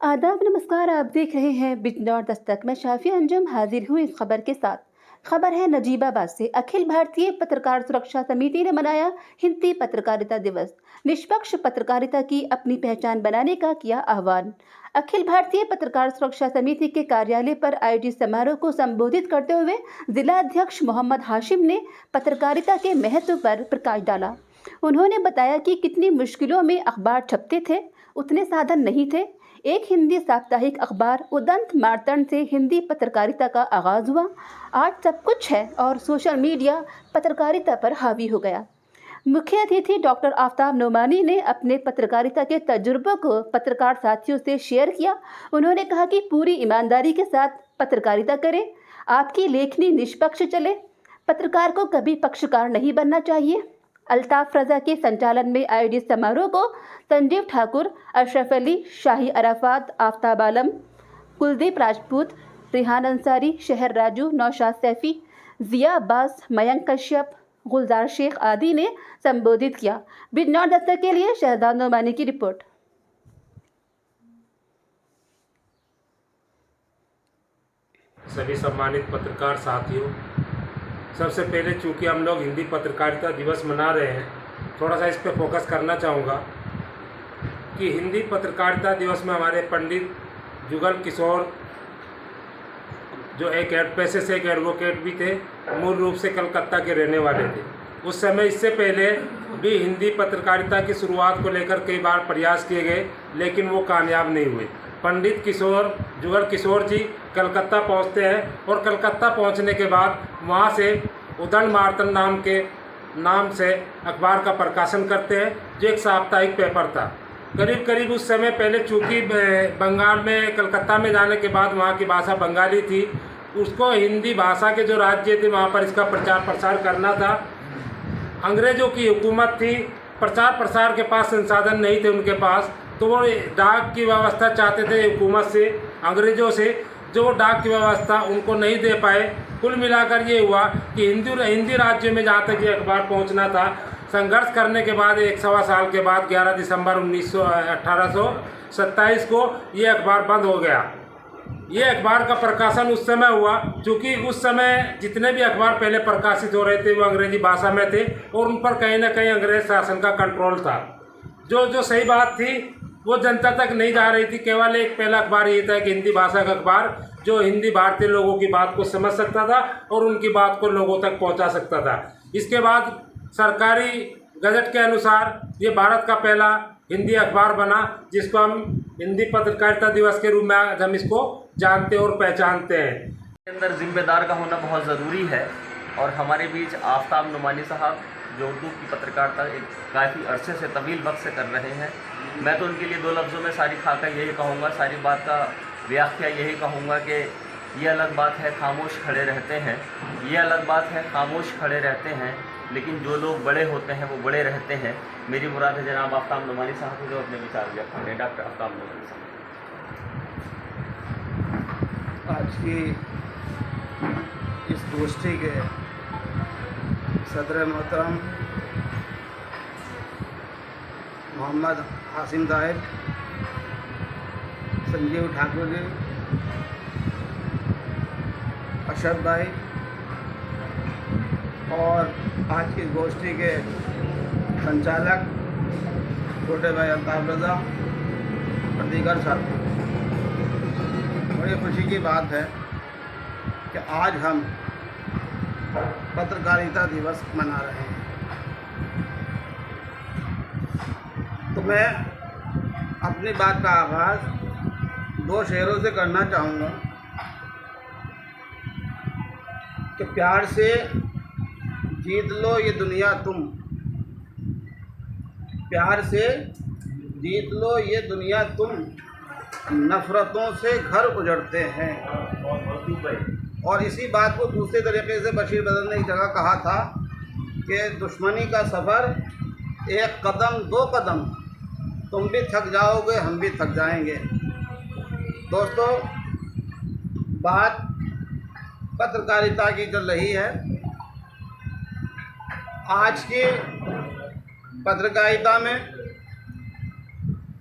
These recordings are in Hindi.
आदाब नमस्कार। आप देख रहे हैं बिजनौर दस्तक। मैं शाफिया अंजुम हाजिर हूँ इस खबर के साथ। खबर है नजीबाबाद से। अखिल भारतीय पत्रकार सुरक्षा समिति ने मनाया हिंदी पत्रकारिता दिवस। निष्पक्ष पत्रकारिता की अपनी पहचान बनाने का किया आह्वान। अखिल भारतीय पत्रकार सुरक्षा समिति के कार्यालय पर आयोजित समारोह को संबोधित करते हुए जिला अध्यक्ष मोहम्मद हाशिम ने पत्रकारिता के महत्व पर प्रकाश डाला। उन्होंने बताया कि कितनी मुश्किलों में अखबार छपते थे, उतने साधन नहीं थे। एक हिंदी साप्ताहिक अखबार उदंत मार्तंड से हिंदी पत्रकारिता का आगाज़ हुआ। आज सब कुछ है और सोशल मीडिया पत्रकारिता पर हावी हो गया। मुख्य अतिथि डॉक्टर आफ्ताब नोमानी ने अपने पत्रकारिता के तजुर्बों को पत्रकार साथियों से शेयर किया। उन्होंने कहा कि पूरी ईमानदारी के साथ पत्रकारिता करें, आपकी लेखनी निष्पक्ष चले, पत्रकार को कभी पक्षकार नहीं बनना चाहिए। अल्ताफ रजा के संचालन में आयोजित समारोह को संजीव ठाकुर, अशरफ अली, शाही अराफात, आफ्ताब आलम, कुलदीप राजपूत, रिहान अंसारी, शहर राजू, नौशाद सैफी, जिया अब्बास, मयंक कश्यप, गुलजार शेख आदि ने संबोधित किया। बिजनौर दस्तक के लिए शहजाद नोमानी की रिपोर्ट। सभी सम्मानित पत्रकार साथियों, सबसे पहले चूंकि हम लोग हिंदी पत्रकारिता दिवस मना रहे हैं, थोड़ा सा इस पर फोकस करना चाहूँगा कि हिंदी पत्रकारिता दिवस में हमारे पंडित जुगल किशोर, जो एक पेशे से एक एडवोकेट भी थे, मूल रूप से कलकत्ता के रहने वाले थे। उस समय इससे पहले भी हिंदी पत्रकारिता की शुरुआत को लेकर कई बार प्रयास किए गए, लेकिन वो कामयाब नहीं हुए। पंडित जुगल किशोर जी कलकत्ता पहुंचते हैं और कलकत्ता पहुंचने के बाद वहां से उदंत मार्तंड नाम से अखबार का प्रकाशन करते हैं, जो एक साप्ताहिक पेपर था। करीब उस समय पहले चूँकि बंगाल में कलकत्ता में जाने के बाद वहाँ की भाषा बंगाली थी, उसको हिंदी भाषा के जो राज्य थे वहाँ पर इसका प्रचार प्रसार करना था। अंग्रेज़ों की हुकूमत थी, प्रचार प्रसार के पास संसाधन नहीं थे उनके पास, तो वो डाक की व्यवस्था चाहते थे हुकूमत से, अंग्रेज़ों से, जो डाक की व्यवस्था उनको नहीं दे पाए। कुल मिलाकर ये हुआ कि हिंदी राज्य में जहाँ तक ये अखबार पहुँचना था, संघर्ष करने के बाद 1 सवा साल के बाद 11 दिसंबर 1827 को ये अखबार बंद हो गया। ये अखबार का प्रकाशन उस समय हुआ क्योंकि उस समय जितने भी अखबार पहले प्रकाशित हो रहे थे वो अंग्रेजी भाषा में थे और उन पर कहीं ना कहीं अंग्रेज शासन का कंट्रोल था। जो सही बात थी वो जनता तक नहीं जा रही थी। केवल एक पहला अखबार ये था कि हिंदी भाषा का अखबार जो हिंदी भारतीय लोगों की बात को समझ सकता था और उनकी बात को लोगों तक पहुंचा सकता था। इसके बाद सरकारी गजट के अनुसार ये भारत का पहला हिंदी अखबार बना, जिसको हम हिंदी पत्रकारिता दिवस के रूप में आज हम इसको जानते और पहचानते हैं। अंदर जिम्मेदार का होना बहुत ज़रूरी है और हमारे बीच आफ्ताब नोमानी साहब जो उर्दू की पत्रकारिता एक काफ़ी अरसे से तवील वक्त से कर रहे हैं, मैं तो उनके लिए 2 लफ्ज़ों में सारी खाका यही कहूँगा, सारी बात का व्याख्या यही कहूँगा कि ये अलग बात है खामोश खड़े रहते हैं, ये अलग बात है खामोश खड़े रहते हैं, लेकिन जो लोग बड़े होते हैं वो बड़े रहते हैं। मेरी मुराद है जनाब आफ्ताब नोमानी साहब को जो अपने विचार व्यक्त कर रहे हैं। डॉक्टर आफ्ताब नोमानी साहब। आज की इस गोष्ठी के सदर मोहतरम मोहम्मद हाशिम साहब, संजीव ठाकुर जी, अशरफ भाई और आज की गोष्ठी के संचालक छोटे भाई अल्ताफ रजा और दीगर साथी, बड़ी खुशी की बात है कि आज हम पत्रकारिता दिवस मना रहे हैं। तो मैं अपनी बात का आगाज़ 2 शेरों से करना चाहूँगा कि प्यार से जीत लो ये दुनिया तुम, प्यार से जीत लो ये दुनिया तुम, नफ़रतों से घर उजड़ते हैं। और इसी बात को दूसरे तरीके से बशीर बदर ने एक जगह कहा था कि दुश्मनी का सफ़र 1 कदम 2 कदम, तुम भी थक जाओगे हम भी थक जाएंगे। दोस्तों, बात पत्रकारिता की चल रही है। आज की पत्रकारिता में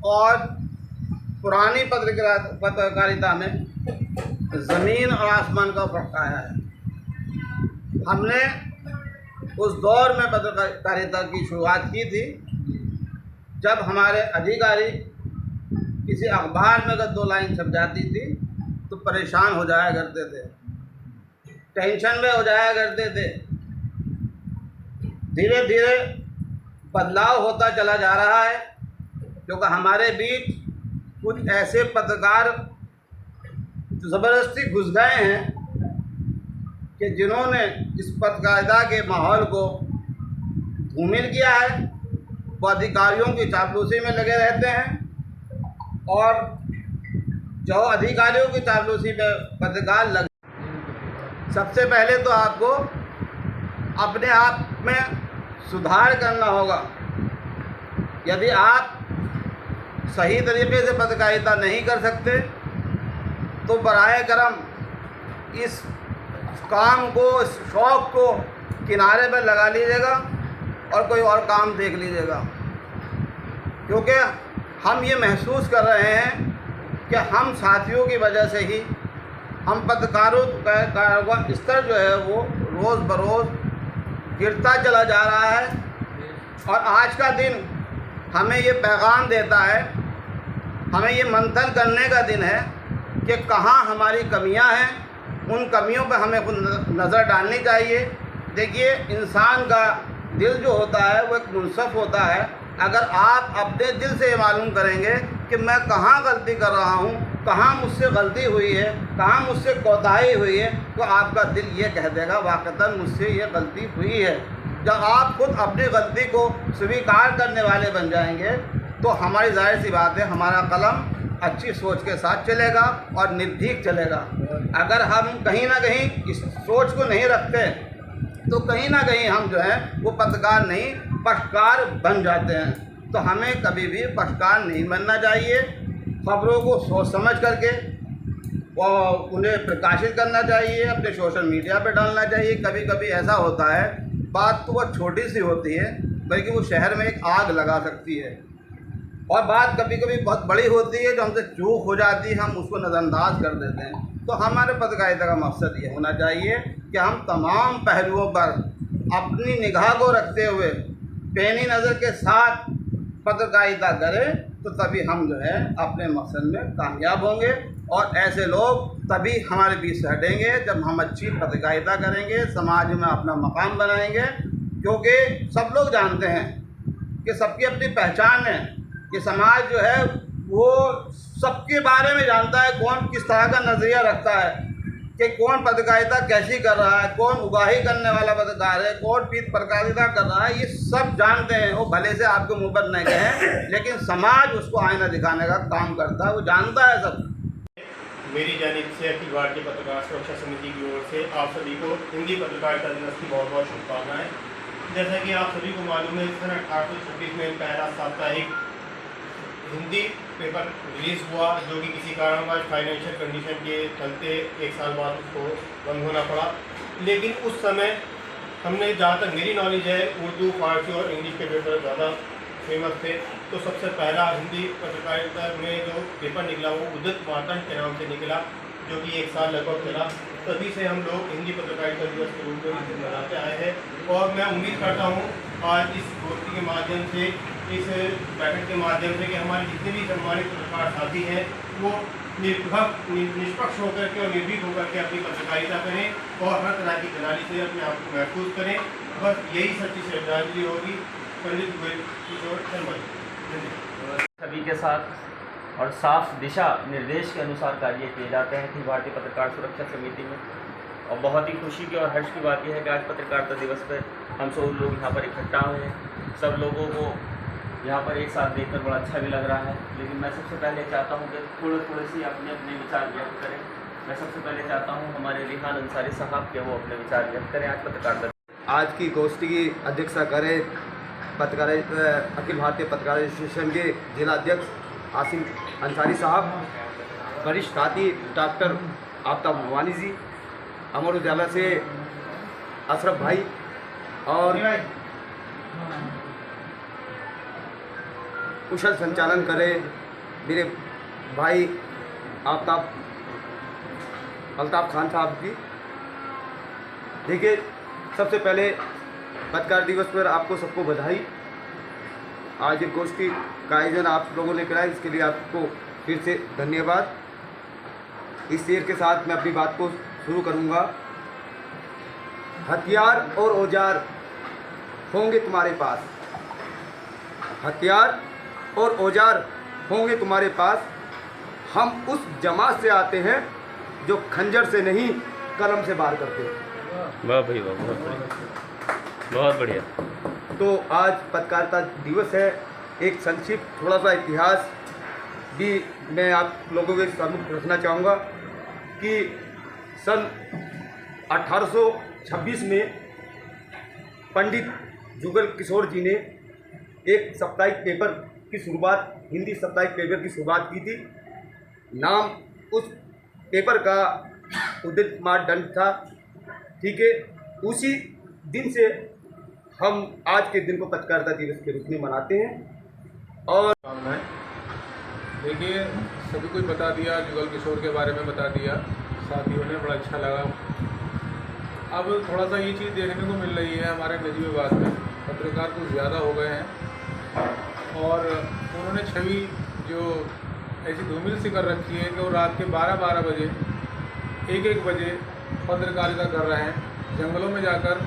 और पुरानी पत्रकारिता में ज़मीन और आसमान का फ़र्क आया है। हमने उस दौर में पत्रकारिता की शुरुआत की थी जब हमारे अधिकारी किसी अखबार में अगर 2 लाइन छप जाती थी तो परेशान हो जाया करते थे, टेंशन में हो जाया करते थे। धीरे धीरे बदलाव होता चला जा रहा है, क्योंकि हमारे बीच कुछ ऐसे पत्रकार ज़बरदस्ती घुस गए हैं कि जिन्होंने इस पत्रकारिता के माहौल को धूमिल किया है। वो अधिकारियों की चापलूसी में लगे रहते हैं और जो अधिकारियों की चापलूसी में पत्रकार लग, सबसे पहले तो आपको अपने आप में सुधार करना होगा। यदि आप सही तरीके से पत्रकारिता नहीं कर सकते तो बराए करम इस काम को, इस शौक़ को किनारे पर लगा लीजिएगा और कोई और काम देख लीजिएगा, क्योंकि हम ये महसूस कर रहे हैं कि हम साथियों की वजह से ही हम पत्रकारों का स्तर जो है वो रोज़ बरोज़ गिरता चला जा रहा है। और आज का दिन हमें ये पैगाम देता है, हमें ये मंथन करने का दिन है कि कहाँ हमारी कमियां हैं, उन कमियों पर हमें खुद नज़र डालनी चाहिए। देखिए, इंसान का दिल जो होता है वो एक मुनसफ़ होता है। अगर आप अपने दिल से ये मालूम करेंगे कि मैं कहाँ गलती कर रहा हूँ, कहाँ मुझसे गलती हुई है, कहाँ मुझसे कोताही हुई है, तो आपका दिल ये कह देगा वाक़तन मुझसे ये गलती हुई है। जब आप खुद अपनी गलती को स्वीकार करने वाले बन जाएंगे तो हमारी ज़ाहिर सी बात है हमारा कलम अच्छी सोच के साथ चलेगा और निर्भीक चलेगा। अगर हम कहीं ना कहीं इस सोच को नहीं रखते तो कहीं ना कहीं हम जो है वो पत्रकार नहीं, पक्षकार बन जाते हैं। तो हमें कभी भी पक्षकार नहीं बनना चाहिए। खबरों को सोच समझ करके और उन्हें प्रकाशित करना चाहिए, अपने सोशल मीडिया पे डालना चाहिए। कभी कभी ऐसा होता है, बात तो वह छोटी सी होती है बल्कि वो शहर में एक आग लगा सकती है, और बात कभी कभी बहुत बड़ी होती है जो हमसे चूक हो जाती है, हम उसको नज़रअंदाज कर देते हैं। तो हमारे पत्रकारिता का मकसद ये होना चाहिए कि हम तमाम पहलुओं पर अपनी निगाह को रखते हुए पैनी नज़र के साथ पत्रकारिता करें, तो तभी हम जो है अपने मकसद में कामयाब होंगे। और ऐसे लोग तभी हमारे बीच से हटेंगे जब हम अच्छी पत्रकारिता करेंगे, समाज में अपना मकाम बनाएंगे। क्योंकि सब लोग जानते हैं कि सबकी अपनी पहचान है, कि समाज जो है वो सबके बारे में जानता है, कौन किस तरह का नज़रिया रखता है, कि कौन पत्रकारिता कैसी कर रहा है, कौन उगाही करने वाला पत्रकार है, कौन पीत पत्रकारिता कर रहा है, ये सब जानते हैं। वो भले से आपके मुंह पर नहीं कहें, लेकिन समाज उसको आईना दिखाने का काम करता है, वो जानता है सब। मेरी जानिब से अखिल भारतीय पत्रकार सुरक्षा समिति की ओर से आप सभी को हिंदी पत्रकारिता दिवस की बहुत बहुत शुभकामनाएं। जैसा कि आप सभी को मालूम है, सन 1836 में पहला साप्ताहिक हिंदी पेपर रिलीज़ हुआ, जो कि किसी कारणवश फाइनेंशियल कंडीशन के चलते 1 साल बाद उसको बंद होना पड़ा। लेकिन उस समय हमने, जहाँ तक मेरी नॉलेज है, उर्दू, फारसी और इंग्लिश के पेपर ज़्यादा फेमस थे। तो सबसे पहला हिंदी पत्रकारिता में जो पेपर निकला वो उदित मातंड के नाम से निकला, जो कि 1 साल लगभग चला। तभी से हम लोग हिंदी पत्रकारिता दिवस के रूप में इसे मनाते आए हैं। और मैं उम्मीद करता हूँ आज इस गोष्ठी के माध्यम से, इस बैठक के माध्यम से, कि हमारे जितने भी सम्मानित पत्रकार साथी हैं वो निष्पक्ष होकर के और निर्भीक होकर के अपनी पत्रकारिता करें और हर तरह की दलाली से अपने आप को महफूज करें। बस यही सच्ची श्रद्धांजलि होगी पंडित किशोर शर्मा जी। सभी के साथ और साफ दिशा निर्देश के अनुसार कार्य किए जाते हैं अखिल भारतीय पत्रकार सुरक्षा समिति में। और बहुत ही खुशी की और हर्ष की बात यह है कि आज पत्रकारिता दिवस पर हम सब लोग यहाँ पर इकट्ठा हुए हैं। सब लोगों को यहाँ पर एक साथ देखकर बड़ा अच्छा भी लग रहा है। लेकिन मैं सबसे पहले चाहता हूँ कि थोड़े से अपने अपने विचार व्यक्त करें। मैं सबसे पहले चाहता हूँ हमारे रिहान अंसारी साहब के वो अपने विचार व्यक्त करें आज पत्रकारिता। आज की गोष्ठी की अध्यक्षता करें पत्रकारिता अखिल भारतीय पत्रकार एसोसिएशन के जिला अध्यक्ष आसिम अंसारी साहब, वरिष्ठ साथी डॉक्टर आफ्ताब नवानी जी, अमर उजाला से अशरफ भाई, और कुशल संचालन करे मेरे भाई अल्ताफ़ खान साहब की। देखिए, सबसे पहले पत्रकार दिवस पर आपको सबको बधाई। आज ये गोष्ठी का आयोजन आप लोगों ने कराया, इसके लिए आपको फिर से धन्यवाद। इस शेर के साथ मैं अपनी बात को शुरू करूँगा। हथियार और औजार होंगे तुम्हारे पास, हथियार और औजार होंगे तुम्हारे पास। हम उस जमात से आते हैं जो खंजर से नहीं कलम से वार करते हैं। वाह भाई वाह, बहुत बढ़िया, बहुत बढ़िया। तो आज पत्रकारिता दिवस है। एक संक्षिप्त थोड़ा सा इतिहास भी मैं आप लोगों के सामने रखना चाहूँगा कि सन 1826 में पंडित जुगल किशोर जी ने एक साप्ताहिक पेपर की शुरुआत, हिंदी साप्ताहिक पेपर की शुरुआत की थी। नाम उस पेपर का उदित मानदंड था। ठीक है, उसी दिन से हम आज के दिन को पत्रकारिता दिवस के रूप में मनाते हैं। और देखिए, सभी कुछ बता दिया, जुगल किशोर के बारे में बता दिया साथियों ने, बड़ा अच्छा लगा। अब थोड़ा सा ये चीज़ देखने को मिल रही है हमारे नजीबाबाद में, पत्रकार कुछ ज़्यादा हो गए हैं और उन्होंने छवि जो ऐसी धूमिल सी कर रखी है कि वो रात के 12-12 बजे 1-1 बजे पत्रकारिता कर रहे हैं। जंगलों में जाकर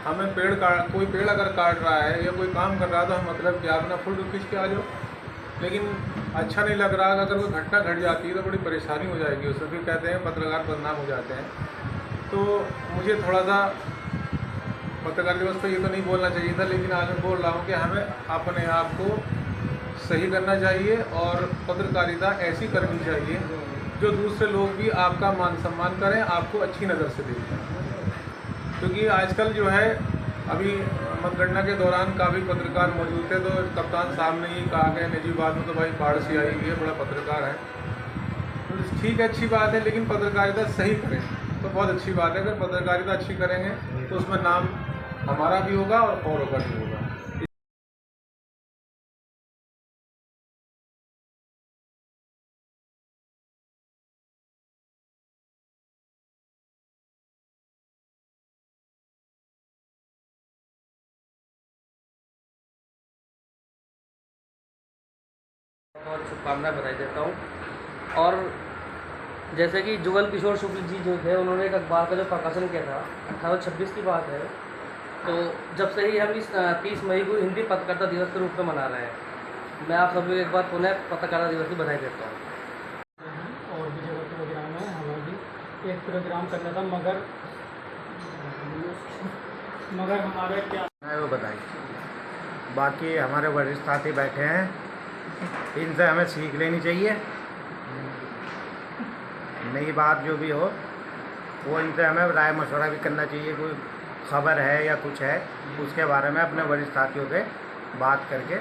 हमें कोई पेड़ अगर काट रहा है या कोई काम कर रहा है तो हम मतलब कि अपना फुल खींच के आ जाओ, लेकिन अच्छा नहीं लग रहा। अगर कोई घटना घट जाती है तो बड़ी परेशानी हो जाएगी उसमें, फिर कहते हैं पत्रकार बदनाम हो जाते हैं। तो मुझे थोड़ा सा पत्रकार दिवस पर ये तो नहीं बोलना चाहिए था, लेकिन आज मैं बोल रहा हूँ कि हमें अपने आप को सही करना चाहिए और पत्रकारिता ऐसी करनी चाहिए जो दूसरे लोग भी आपका मान सम्मान करें, आपको अच्छी नज़र से देखें। क्योंकि आजकल जो है, अभी मतगणना के दौरान काफ़ी पत्रकार मौजूद थे, तो कप्तान साहब ने ये कहा कि नजीबाबाद में तो भाई बाढ़ सी आई हुई है, बड़ा पत्रकार है। तो ठीक है, अच्छी बात है, लेकिन पत्रकारिता सही करें तो बहुत अच्छी बात है। अगर पत्रकारिता अच्छी करेंगे तो उसमें नाम हमारा भी होगा और औरों का भी होगा। और शुभकामनाएं बधाई देता हूँ। और जैसे कि जुगल किशोर शुक्ल जी जो थे, उन्होंने एक अखबार का जो प्रकाशन किया था, 1826 की बात है। तो जब से ही हम इस 30 मई को हिंदी पत्रकारिता दिवस के रूप में मना रहे हैं, मैं आप सभी को एक बार पुनः पत्रकारिता दिवस की बधाई देता हूँ। और भी जगह प्रोग्राम है, हमें भी एक प्रोग्राम करना था, मगर हमारे क्या वो बताइए। बाकी हमारे वरिष्ठ साथी बैठे हैं, इनसे हमें सीख लेनी चाहिए। नई बात जो भी हो वो इनसे हमें राय मशवरा भी करना चाहिए। कोई खबर है या कुछ है उसके बारे में अपने वरिष्ठ साथियों से बात करके